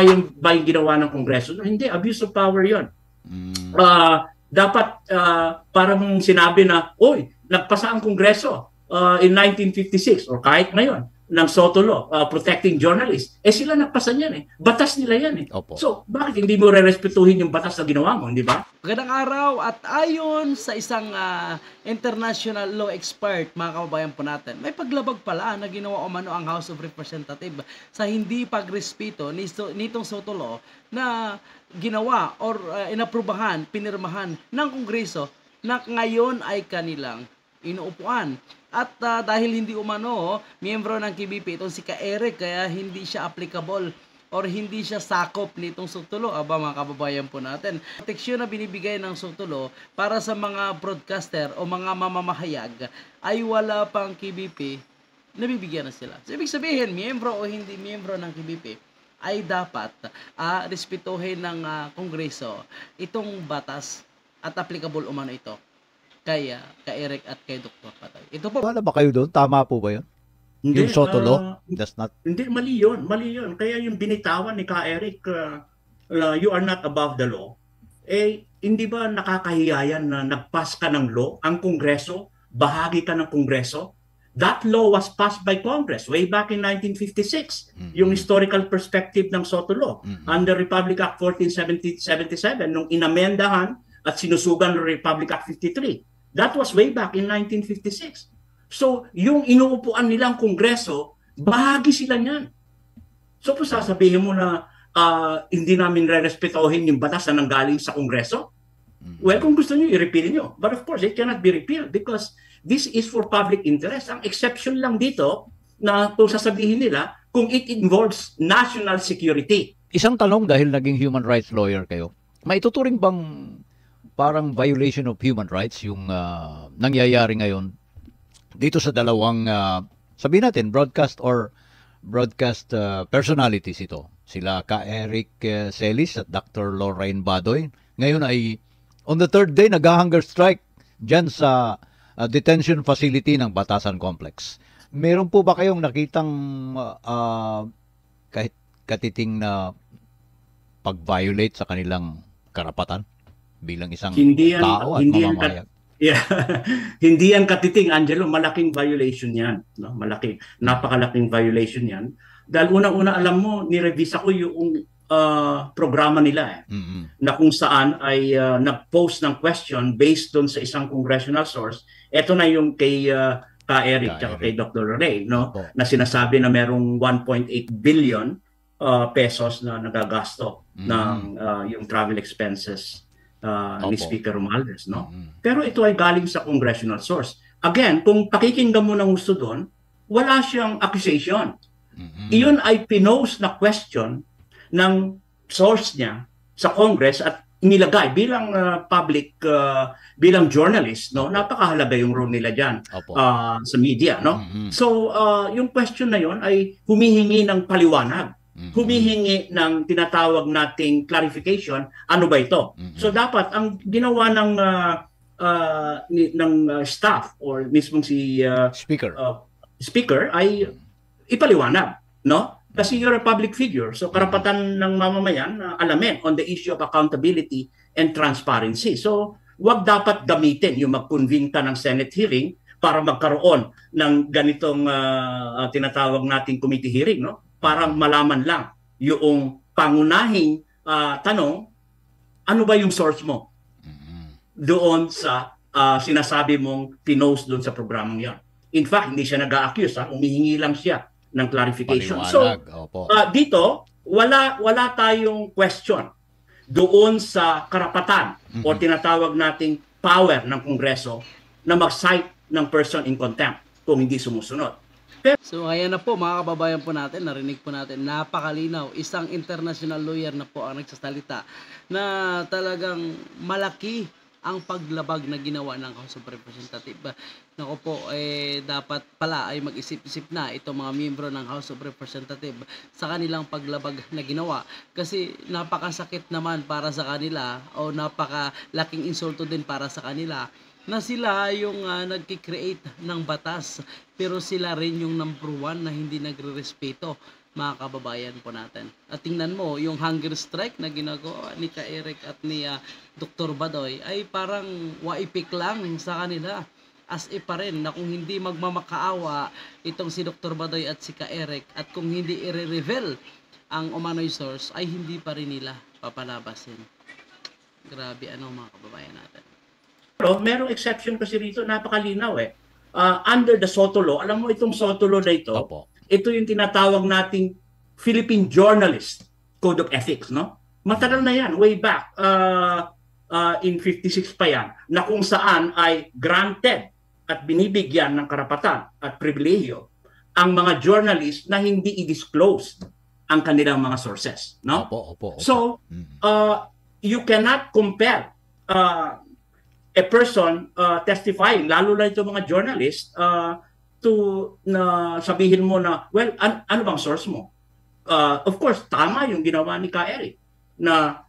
yung ba yung ginawa ng Kongreso? Hindi, abuse of power yon. Dapat parang sinabi na, oy, nagpasa ang Kongreso in 1956 or kahit ngayon ng Soto Law protecting journalists. Sila nagpasa niyan eh. Batas nila yan eh. Opo. So, bakit hindi mo re-respetuhin yung batas na ginawa mo, di ba? Magandang araw at ayon sa isang international law expert, mga kababayan po natin, may paglabag pala na ginawa umano ang House of Representatives sa hindi pagrespeto nitong Soto Law na ginawa or inaprubahan, pinirmahan ng Kongreso na ngayon ay kanilang inuupuan. At dahil hindi umano miyembro ng KBP itong si Ka-Eric, kaya hindi siya applicable or hindi siya sakop nitong Soto Law. Aba, mga kababayan po natin, proteksyon na binibigay ng Soto Law para sa mga broadcaster o mga mamamahayag ay wala pang KBP, nabibigyan na sila. So, ibig sabihin, miyembro o hindi miyembro ng KBP ay dapat respetuhin ng Kongreso itong batas at applicable umano ito kay Eric at kay Dr. Patay. Ito po. Wala ba kayo doon? Tama po ba yun? Hindi, Yung Soto Law? Does not... Hindi, mali yun. Mali yun. Kaya yung binitawan ni Ka-Eric, you are not above the law. Hindi ba nakakahiya yan na nag-pass ka ng law? Ang Kongreso, bahagi ka ng Kongreso. That law was passed by Congress way back in 1956. Yung historical perspective ng Soto Law. Under Republic Act 1477, nung inamendahan at sinusugan ng Republic Act 53. That was way back in 1956. So, yung inuupuan nilang Kongreso, bahagi sila niyan. So, kung sasabihin mo na hindi namin re-respetohin yung batas na nanggaling sa Kongreso, well, kung gusto nyo, i-repeal nyo. But of course, it cannot be repealed because this is for public interest. Ang exception lang dito, na kung sasabihin nila, kung it involves national security. Isang tanong dahil naging human rights lawyer kayo, maituturing bang parang violation of human rights yung nangyayari ngayon dito sa dalawang, sabihin natin, broadcast personalities ito. Sila Ka-Eric Celis at Dr. Lorraine Badoy. Ngayon ay, on the third day, nag-hunger strike dyan sa detention facility ng Batasan Complex. Meron po ba kayong nakitang kahit katiting na pag-violate sa kanilang karapatan bilang isang tao at mamamahayag? Hindi yan katiting, Angelo. Malaking violation yan. No? Napakalaking violation yan. Dahil unang-una, alam mo, nirevisa ko yung programa nila na kung saan ay nag-post ng question based doon sa isang congressional source. Ito na yung kay Ka-Eric at kay Dr. Lorraine, no? Na sinasabi na merong 1.8 billion pesos na nagagasto ng yung travel expenses ni Speaker Romualdez, no? Pero ito ay galing sa congressional source. Again, kung pakikinggan mo ng gusto doon, wala siyang accusation. Iyon ay pinost na question ng source niya sa Congress at nilagay bilang public, bilang journalist, no? Napakahalaga yung role nila dyan sa media, no? So, yung question na yon ay humihingi ng paliwanag. Humihingi ng tinatawag nating clarification, ano ba ito? So dapat ang ginawa ng staff or mismong si speaker ay ipaliwanag, no? Kasi you're a public figure. So karapatan ng mamamayan na alamin on the issue of accountability and transparency. So wag dapat gamitin yung mag-convene ka ng Senate hearing para magkaroon ng ganitong tinatawag nating committee hearing, no? Para malaman lang yung pangunahing tanong, ano ba yung source mo doon sa sinasabi mong pinost doon sa programang yan. In fact, hindi siya nag-a-accuse, humihingi lang siya ng clarification. Paliwanag. So, dito, wala tayong question doon sa karapatan o tinatawag nating power ng Kongreso na mag-cite ng person in contempt kung hindi sumusunod. So ayan na po mga kababayan po natin, narinig po natin, napakalinaw, isang international lawyer na po ang nagsasalita na talagang malaki ang paglabag na ginawa ng House of Representatives. Nako po, dapat pala ay mag-isip-isip na itong mga miyembro ng House of Representatives sa kanilang paglabag na ginawa. Kasi napakasakit naman para sa kanila o napakalaking insulto din para sa kanila na sila yung nagki-create ng batas pero sila rin yung number one na hindi nagre-respeto mga kababayan po natin. At tingnan mo, yung hunger strike na ginagawa ni Ka Eric at ni Dr. Badoy ay parang waipik lang sa kanila. As if pa rin na kung hindi magmamakaawa itong si Dr. Badoy at si Ka Eric at kung hindi i-reveal ang umano'y source ay hindi pa rin nila papalabasin. Grabe mga kababayan natin. Pero merong exception kasi rito, napakalinaw eh. Under the SOTO law, alam mo itong SOTO law na ito, Opo. ito yung tinatawag nating Philippine Journalist Code of Ethics, no? Matagal na yan, way back, in 56 pa yan, na kung saan ay granted at binibigyan ng karapatan at pribilehiyo ang mga journalist na hindi i-disclose ang kanilang mga sources, no? Opo. So, you cannot compare a person testifying, lalo na itong mga journalist, na sabihin mo na, well, ano bang source mo? Of course, tama yung ginawa ni Ka Eric na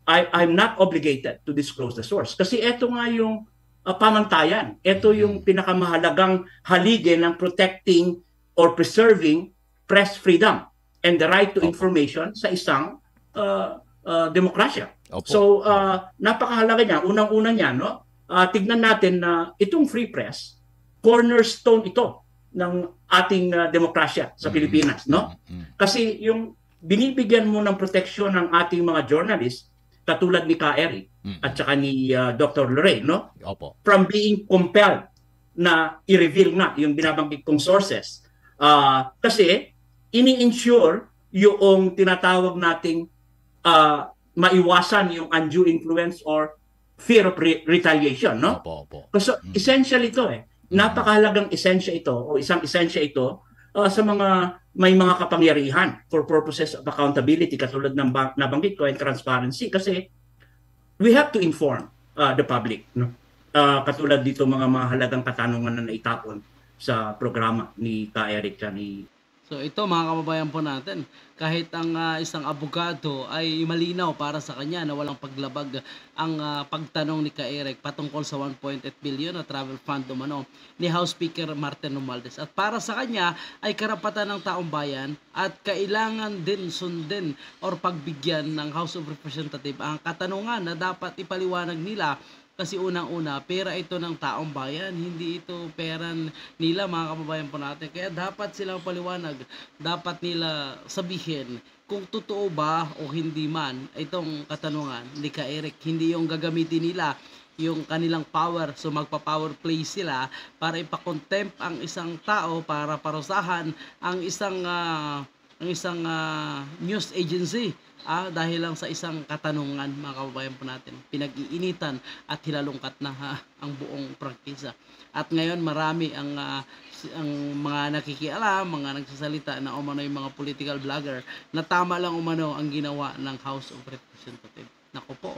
I'm not obligated to disclose the source. Kasi ito nga yung pamantayan. Ito yung pinakamahalagang haligi ng protecting or preserving press freedom and the right to information sa isang demokrasya. Opo. So, napakahalaga niya. Unang-una niya, no? Tignan natin na itong free press, cornerstone ito ng ating demokrasya sa Pilipinas, no? Kasi yung binibigyan mo ng proteksyon ng ating mga journalists, katulad ni Ka Eric at saka ni Dr. Lorraine, no? Opo. From being compelled na i-reveal nga yung binabanggit kong sources. Kasi ini-ensure yung tinatawag nating maiwasan yung undue influence or fear of retaliation, no? Opo. Kasi essential ito eh. Napakahalagang esensya ito o isang esensya ito sa mga may mga kapangyarihan for purposes of accountability katulad ng nabanggit ko and transparency kasi we have to inform the public, no? Katulad dito mga mahalagang katanungan na naitapon sa programa ni Ka Eric at ni So ito mga kababayan po natin, kahit ang isang abogado ay malinaw para sa kanya na walang paglabag ang pagtanong ni Ka Eric patungkol sa 1.8 billion na travel fund umano ni House Speaker Martin Romualdez. At para sa kanya ay karapatan ng taong bayan at kailangan din sundin or pagbigyan ng House of Representatives ang katanungan na dapat ipaliwanag nila. Kasi unang-una, pera ito ng taong bayan, hindi ito pera nila mga kababayan po natin. Kaya dapat silang paliwanag, dapat nila sabihin kung totoo ba o hindi man itong katanungan ni Ka Eric. Hindi yung gagamitin nila yung kanilang power, so magpa-power play sila para ipakontempt ang isang tao para parusahan ang isang news agency. Dahil lang sa isang katanungan mga kababayan po natin, pinag-iinitan at hilalungkat na ang buong prangkisa. At ngayon marami ang mga nakikialam, mga nagsasalita na umano yung mga political vlogger na tama lang umano ang ginawa ng House of Representatives. Naku po,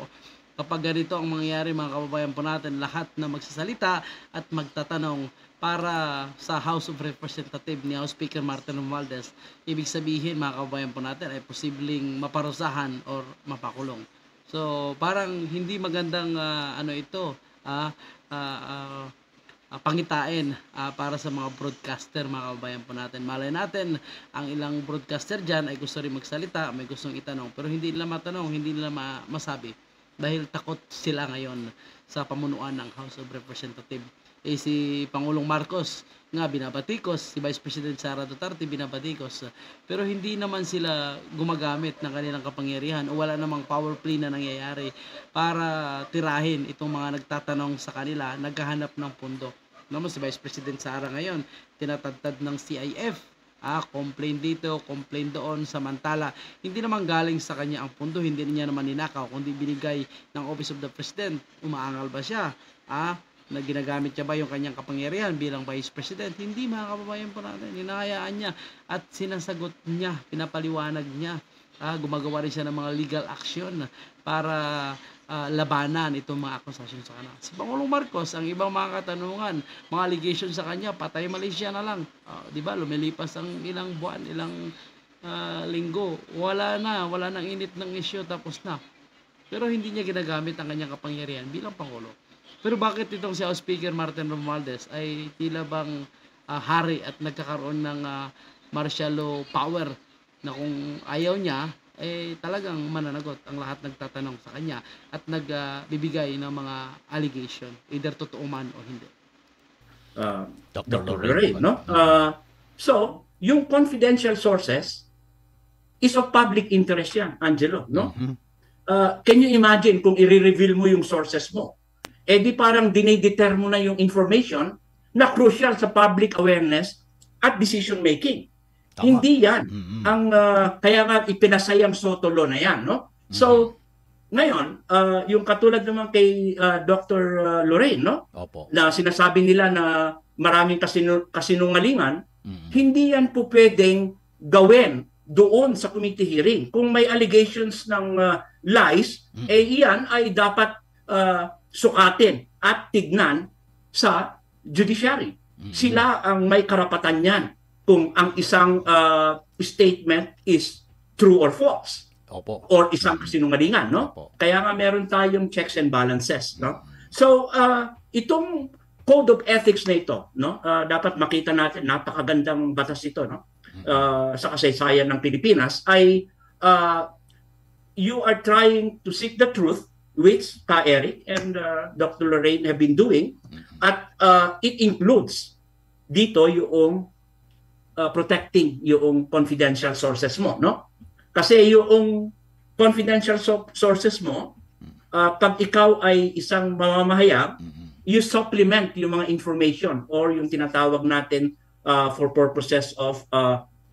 kapag ganito ang mangyayari mga kababayan po natin, lahat na magsasalita at magtatanong para sa House of Representatives ni House Speaker Martin Romualdez, ibig sabihin mga kababayan po natin ay posibleng maparusahan or mapakulong. So parang hindi magandang pangitain para sa mga broadcaster mga kababayan po natin. Malay natin ang ilang broadcaster dyan ay gusto rin magsalita, may gustong itanong pero hindi nila matanong, hindi nila masabi dahil takot sila ngayon sa pamunuan ng House of Representatives. Si Pangulong Marcos nga binabatikos, si Vice President Sara Duterte binabatikos, pero hindi naman sila gumagamit ng kanilang kapangyarihan o wala namang power play na nangyayari para tirahin itong mga nagtatanong sa kanila, naghahanap ng pundo. Naman si Vice President Sara ngayon tinatadtad ng CIF, complain dito, complain doon, samantala hindi naman galing sa kanya ang pundo, hindi niya naman ninakaw kundi binigay ng Office of the President. Umaangal ba siya? Na ginagamit niya ba yung kanyang kapangyarihan bilang Vice President? Hindi mga kababayan po natin. Hinahayaan niya at sinasagot niya, pinapaliwanag niya. Gumagawa rin siya ng mga legal action para labanan itong mga akusasyon sa kanya. Si Pangulong Marcos, ang ibang mga katanungan, mga allegation sa kanya, patay Malaysia na lang. Di ba? Lumilipas ang ilang buwan, ilang linggo. Wala nang init ng issue, tapos na. Pero hindi niya ginagamit ang kanyang kapangyarihan bilang Pangulo. Pero bakit itong si House Speaker Martin Romualdez ay tila bang hari at nagkakaroon ng martial law power na kung ayaw niya, talagang mananagot ang lahat nagtatanong sa kanya at nagbibigay ng mga allegation, either totoo man o hindi. Dr. Dr. Lorraine. Lorraine, no? So, yung confidential sources is of public interest yan, Angelo, no? Can you imagine kung i-reveal mo yung sources mo? Di parang diniditer mo na yung information na crucial sa public awareness at decision making. Tama. Hindi yan. Ang kaya nga ipinasayang SOTO law na yan, no? So, ngayon, yung katulad naman kay Dr. Lorraine, no? Opo. Na sinasabi nila na maraming kasinungalingan, hindi yan po pwedeng gawin doon sa committee hearing. Kung may allegations ng lies, iyan ay dapat sukatin at tignan sa judiciary. Sila ang may karapatan yan kung ang isang statement is true or false. Opo. Or isang kasinungalingan, no? Opo. Kaya nga meron tayong checks and balances, no? So, itong code of ethics na ito, no? Dapat makita natin, napakagandang batas ito, no? Sa kasaysayan ng Pilipinas ay you are trying to seek the truth, which Ka Eric and Dr. Lorraine have been doing, at it includes dito yung protecting yung confidential sources mo, no? Kasi yung confidential sources mo, pag ikaw ay isang mamamahayag, you supplement yung mga information or yung tinatawag natin for purposes of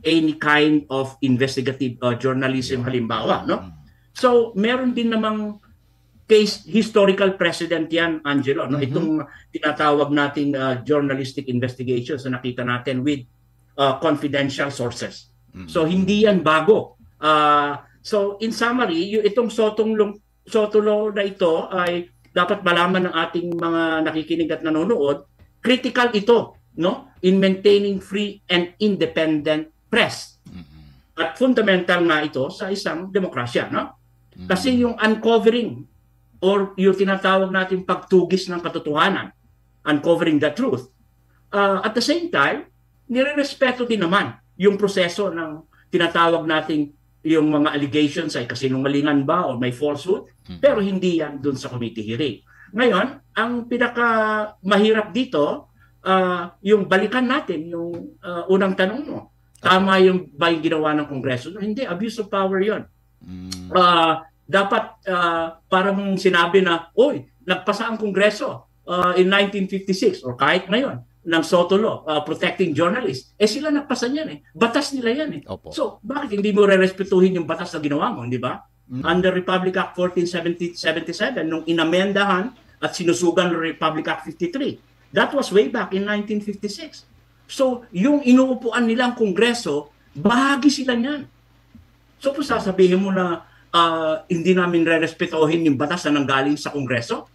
any kind of investigative journalism halimbawa, no? So, meron din namang case, historical precedent yan, Angelo, no? Itong tinatawag nating journalistic investigations na nakita natin with confidential sources. So, hindi yan bago. So, in summary, itong SOTO law na ito ay dapat malaman ng ating mga nakikinig at nanonood, critical ito, no? In maintaining free and independent press. At fundamental nga ito sa isang demokrasya, no? Kasi yung uncovering or yung tinatawag natin pagtugis ng katotohanan, uncovering the truth, at the same time, nire-respeto din naman yung proseso ng tinatawag nating yung mga allegations ay kasinungalingan ba o may falsehood, pero hindi yan dun sa committee hearing. Ngayon, ang pinaka mahirap dito, yung balikan natin yung unang tanong mo. Tama yung ba yung ginawa ng Kongreso? Hindi, abuse of power yon. Dapat parang sinabi na, oy, nagpasa ang Kongreso in 1956 or kahit ngayon ng SOTO law, protecting journalists. Sila nagpasa niyan eh. Batas nila yan eh. Opo. So, bakit hindi mo re-respetuhin yung batas na ginawa mo, di ba? Under Republic Act 1477, nung inamendahan at sinusugan ng Republic Act 53. That was way back in 1956. So, yung inuupuan nilang Kongreso, bahagi sila niyan. So, kung sasabihin mo na hindi namin re-respetuhin yung batas na nanggaling sa Kongreso,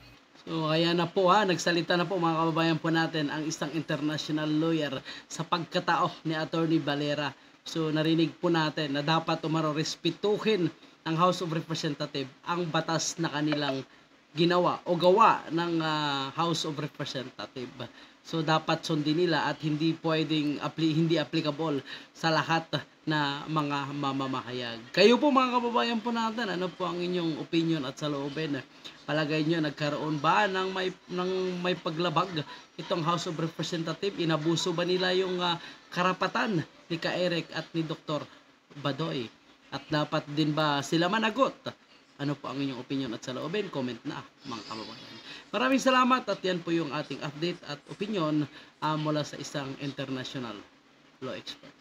So, kaya na po nagsalita na po mga kababayan po natin ang isang international lawyer sa pagkatao ni Attorney Valera. So, narinig po natin na dapat respetuhin ng House of Representatives ang batas na kanilang ginawa o gawa ng House of Representatives. So, dapat sundin nila at hindi pwedeng hindi applicable sa lahat na mga mamamahayag. Kayo po mga kababayan po natin, ano po ang inyong opinion at saloobin? Palagay nyo, nagkaroon ba ng may paglabag itong House of Representatives? Inabuso ba nila yung karapatan ni Ka Eric at ni Dr. Badoy? At dapat din ba sila managot? Ano po ang inyong opinion at saloobin? Comment na mga kababayan. Maraming salamat at yan po yung ating update at opinion mula sa isang international law expert.